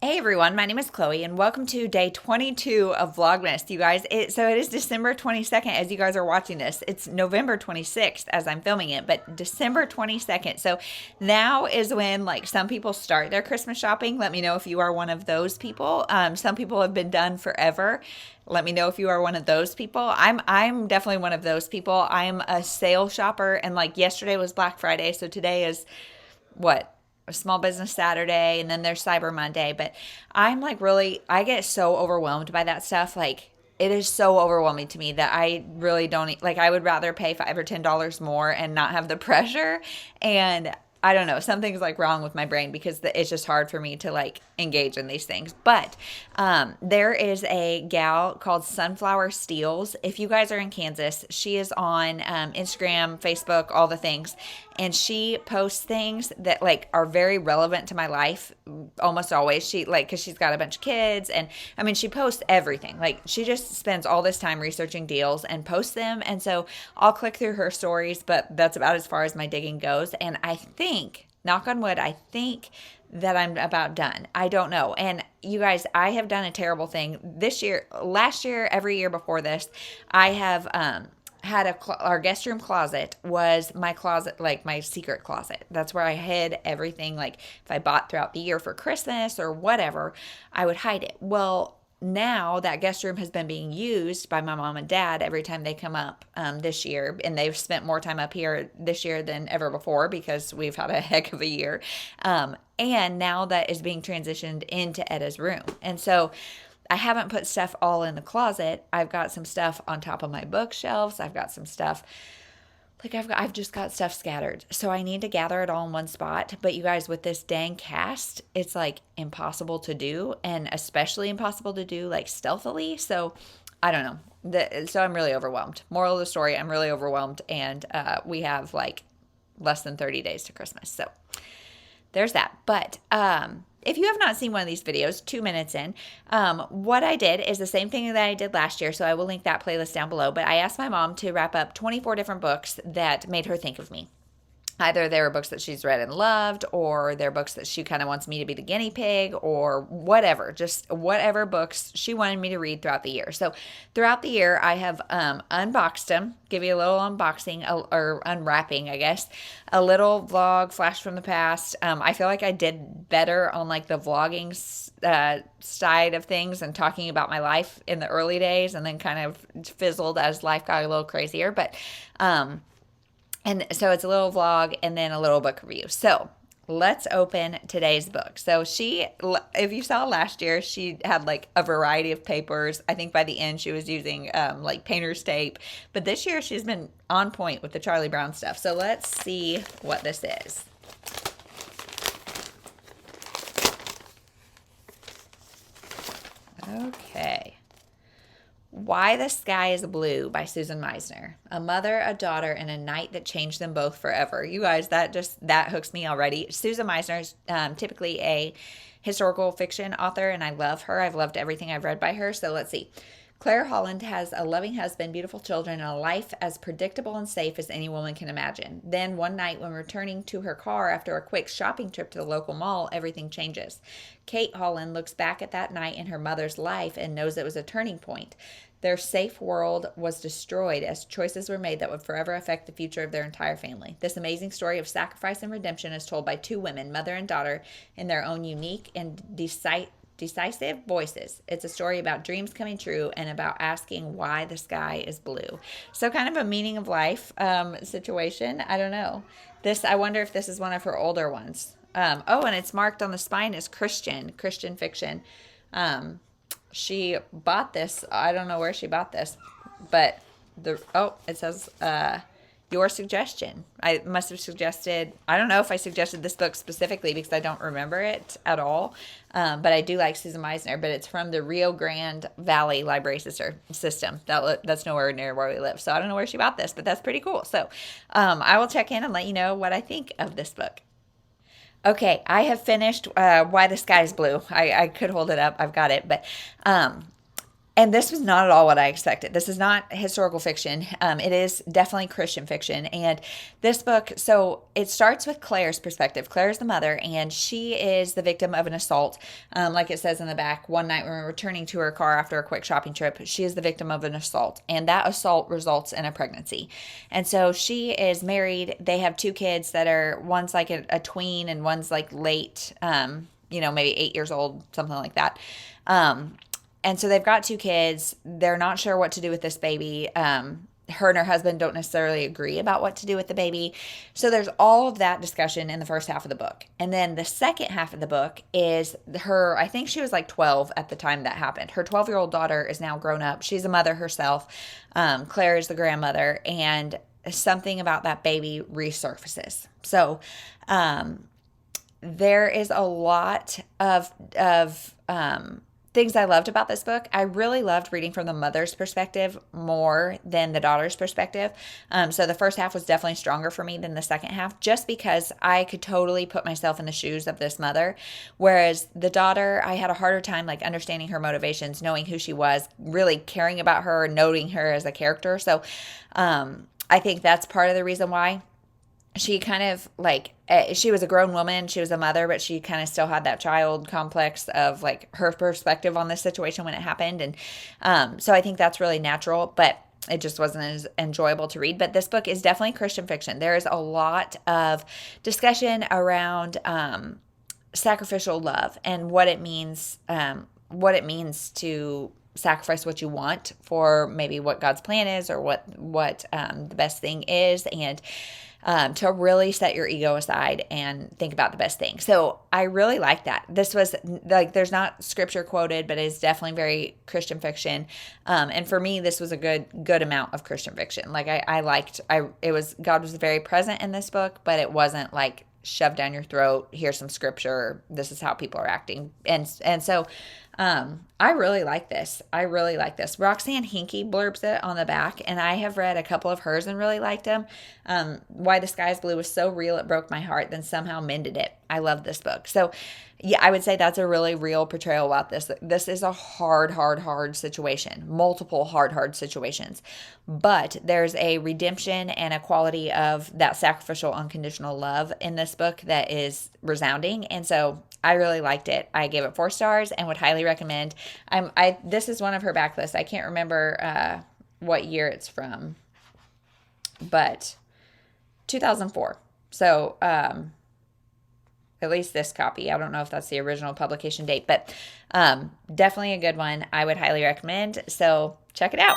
Hey everyone, my name is Chloe and welcome to day 22 of Vlogmas. You guys, it is December 22nd as you guys are watching this. It's November 26th as I'm filming it, but December 22nd. So now is when some people start their Christmas shopping. Let me know if you are one of those people. Some people have been done forever. Let me know if you are one of those people. I'm definitely one of those people. I'm a sale shopper, and yesterday was Black Friday, so today is what? A small business Saturday, and then there's Cyber Monday. But I'm I get so overwhelmed by that stuff. It is so overwhelming to me that I really don't I would rather pay $5 or $10 more and not have the pressure. And I don't know, something's wrong with my brain because it's just hard for me to engage in these things. But there is a gal called Sunflower Steals. If you guys are in Kansas, she is on Instagram, Facebook, all the things. And she posts things that are very relevant to my life almost always. She because she's got a bunch of kids, and I mean she posts everything. She just spends all this time researching deals and posts them. And so I'll click through her stories, but that's about as far as my digging goes. And I think, knock on wood, I think that I'm about done. I don't know. And you guys, I have done a terrible thing this year, last year, every year before this. I have had our guest room closet was my closet, my secret closet. That's where I hid everything. If I bought throughout the year for Christmas or whatever, I would hide it. Well, now that guest room has been being used by my mom and dad every time they come up this year, and they've spent more time up here this year than ever before because we've had a heck of a year. And now that is being transitioned into Edda's room. And so I haven't put stuff all in the closet. I've got some stuff on top of my bookshelves. I've got some stuff, I've just got stuff scattered. So I need to gather it all in one spot. But you guys, with this dang cast, it's impossible to do, and especially impossible to do stealthily. So I don't know. So I'm really overwhelmed. Moral of the story, I'm really overwhelmed, and we have less than 30 days to Christmas. So there's that. But if you have not seen one of these videos, 2 minutes in, what I did is the same thing that I did last year, so I will link that playlist down below. But I asked my mom to wrap up 24 different books that made her think of me. Either they were books that she's read and loved, or they're books that she kind of wants me to be the guinea pig, or whatever. Just whatever books she wanted me to read throughout the year. So throughout the year, I have unboxed them, give you a little unboxing, or unwrapping, I guess. A little vlog, flash from the past. I feel like I did better on the vlogging side of things and talking about my life in the early days, and then kind of fizzled as life got a little crazier. But and so it's a little vlog and then a little book review. So let's open today's book. So if you saw last year, she had a variety of papers. I think by the end she was using painter's tape. But this year she's been on point with the Charlie Brown stuff. So let's see what this is. Okay. Why the Sky is Blue by Susan Meissner. A mother, a daughter, and a night that changed them both forever. You guys, that hooks me already. Susan Meissner is typically a historical fiction author, and I love her. I've loved everything I've read by her. So let's see. Claire Holland has a loving husband, beautiful children, and a life as predictable and safe as any woman can imagine. Then one night when returning to her car after a quick shopping trip to the local mall, everything changes. Kate Holland looks back at that night in her mother's life and knows it was a turning point. Their safe world was destroyed as choices were made that would forever affect the future of their entire family. This amazing story of sacrifice and redemption is told by two women, mother and daughter, in their own unique and decisive voices. It's a story about dreams coming true and about asking why the sky is blue. So kind of a meaning of life situation. I don't know. I wonder if this is one of her older ones. And it's marked on the spine as Christian fiction. She bought this. I don't know where she bought this, but it says your suggestion. I must have suggested, I don't know if I suggested this book specifically because I don't remember it at all, but I do like Susan Meissner, but it's from the Rio Grande Valley Library System. That's nowhere near where we live, so I don't know where she bought this, but that's pretty cool. So I will check in and let you know what I think of this book. Okay, I have finished Why the Sky is Blue. I could hold it up. I've got it, but And this was not at all what I expected. This is not historical fiction. It is definitely Christian fiction. And this book, so it starts with Claire's perspective. Claire's the mother, and she is the victim of an assault. Like it says in the back, one night when returning to her car after a quick shopping trip, she is the victim of an assault. And that assault results in a pregnancy. And so she is married. They have 2 kids that are, one's like a tween and one's like late, maybe 8 years old, something like that. And so they've got 2 kids. They're not sure what to do with this baby. Her and her husband don't necessarily agree about what to do with the baby. So there's all of that discussion in the first half of the book. And then the second half of the book is her, I think she was like 12 at the time that happened. Her 12-year-old daughter is now grown up. She's a mother herself. Claire is the grandmother. And something about that baby resurfaces. So there is a lot of things I loved about this book. I really loved reading from the mother's perspective more than the daughter's perspective. So the first half was definitely stronger for me than the second half, just because I could totally put myself in the shoes of this mother. Whereas the daughter, I had a harder time like understanding her motivations, knowing who she was, really caring about her, noting her as a character. So I think that's part of the reason why. She kind of like, she was a grown woman, she was a mother, but she kind of still had that child complex of like her perspective on this situation when it happened. And so I think that's really natural, but it just wasn't as enjoyable to read. But this book is definitely Christian fiction. There is a lot of discussion around sacrificial love and what it means to sacrifice what you want for maybe what God's plan is or what the best thing is, and to really set your ego aside and think about the best thing. So I really like that. This was like, there's not scripture quoted, but it's definitely very Christian fiction. And for me, this was a good amount of Christian fiction. Like God was very present in this book, but it wasn't like shoved down your throat. Here's some scripture. This is how people are acting. And so I really like this. Roxanne Hinkey blurbs it on the back, and I have read a couple of hers and really liked them. Why the Sky is Blue was so real it broke my heart, then somehow mended it. I love this book. So yeah, I would say that's a really real portrayal about this. This is a hard situation, multiple hard situations. But there's a redemption and a quality of that sacrificial, unconditional love in this book that is resounding. And so I really liked it. I gave it 4 stars and would highly recommend. This is one of her backlists. I can't remember what year it's from, but 2004. So at least this copy. I don't know if that's the original publication date, but definitely a good one. I would highly recommend. So check it out.